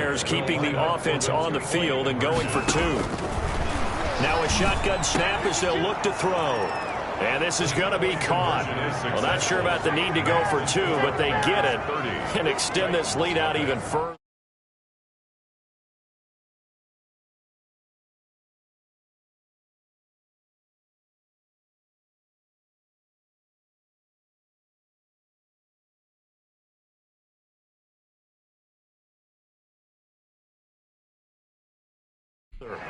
Bears keeping the offense on the field and going for two. Now a shotgun snap as they'll look to throw. And this is going to be caught. Well, not sure about the need to go for two, but they get it and extend this lead out even further.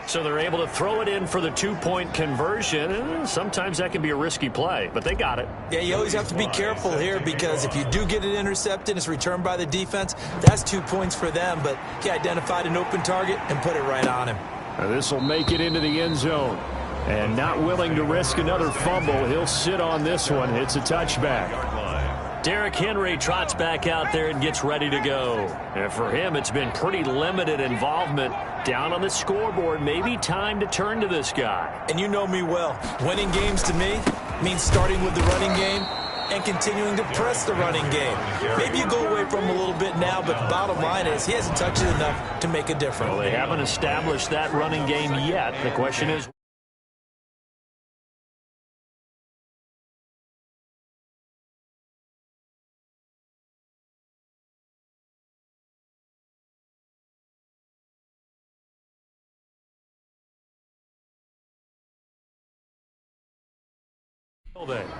So they're able to throw it in for the two-point conversion, and sometimes that can be a risky play, but they got it. Yeah, you always have to be careful here because if you do get it intercepted, it's returned by the defense, that's 2 points for them, but he identified an open target and put it right on him. This will make it into the end zone, and not willing to risk another fumble. He'll sit on this one. It's a touchback. Derrick Henry trots back out there and gets ready to go. And for him, it's been pretty limited involvement down on the scoreboard. Maybe time to turn to this guy. And you know me well. Winning games to me means starting with the running game and continuing to press the running game. Maybe you go away from him a little bit now, but the bottom line is he hasn't touched it enough to make a difference. Well, they haven't established that running game yet. The question is,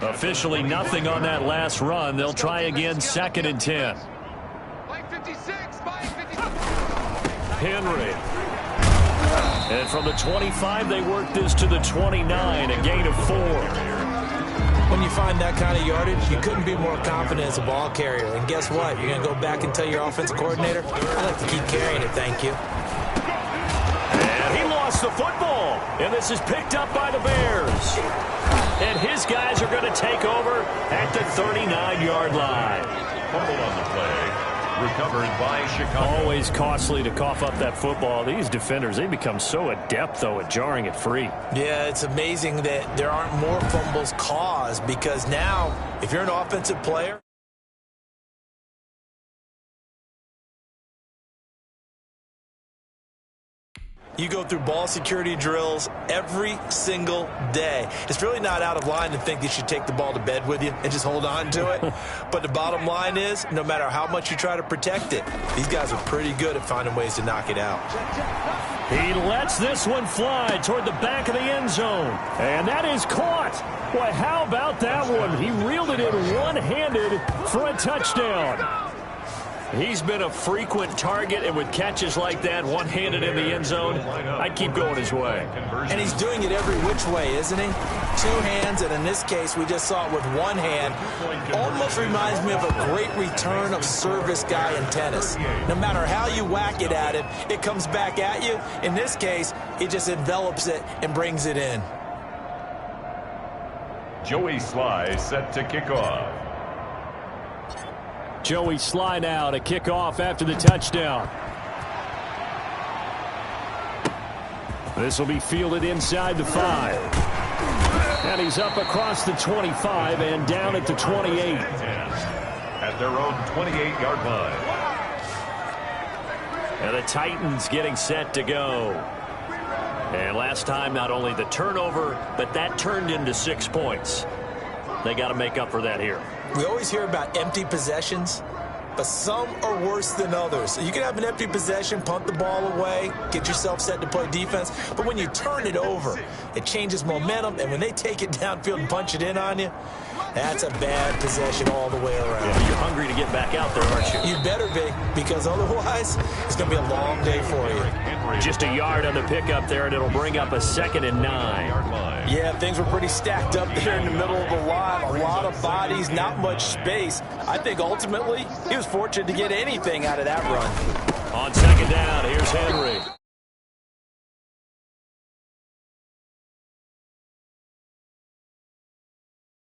officially nothing on that last run. They'll try again, 2nd and 10. Henry. And from the 25, they work this to the 29, a gain of 4. When you find that kind of yardage, you couldn't be more confident as a ball carrier. And guess what? You're going to go back and tell your offensive coordinator, I like to keep carrying it, thank you. And he lost the football. And this is picked up by the Bears. And his guys are going to take over at the 39-yard line. Fumble on the play. Recovered by Chicago. Always costly to cough up that football. These defenders, they become so adept, though, at jarring it free. Yeah, it's amazing that there aren't more fumbles caused because now, if you're an offensive player, you go through ball security drills every single day. It's really not out of line to think you should take the ball to bed with you and just hold on to it. But the bottom line is, no matter how much you try to protect it, these guys are pretty good at finding ways to knock it out. He lets this one fly toward the back of the end zone. And that is caught. Boy, how about that one? He reeled it in one-handed for a touchdown. He's been a frequent target, and with catches like that, one-handed in the end zone, I'd keep going his way. And he's doing it every which way, isn't he? 2 hands, and in this case, we just saw it with 1 hand. Almost reminds me of a great return of service guy in tennis. No matter how you whack it at him, it comes back at you. In this case, he just envelops it and brings it in. Joey Sly set to kick off. Joey Sly now to kick off after the touchdown. This will be fielded inside the 5. And he's up across the 25 and down at the 28. At their own 28-yard line. And the Titans getting set to go. And last time, not only the turnover, but that turned into 6 points. They got to make up for that here. We always hear about empty possessions, but some are worse than others. You can have an empty possession, punt the ball away, get yourself set to play defense, but when you turn it over, it changes momentum, and when they take it downfield and punch it in on you, that's a bad possession all the way around. Yeah, you're hungry to get back out there, aren't you? You better be, because otherwise, it's going to be a long day for you. Just a yard on the pickup there, and it'll bring up a 2nd and 9. Yeah, things were pretty stacked up there in the middle of the line. A lot of bodies, not much space. I think ultimately he was fortunate to get anything out of that run. On 2nd down, here's Henry.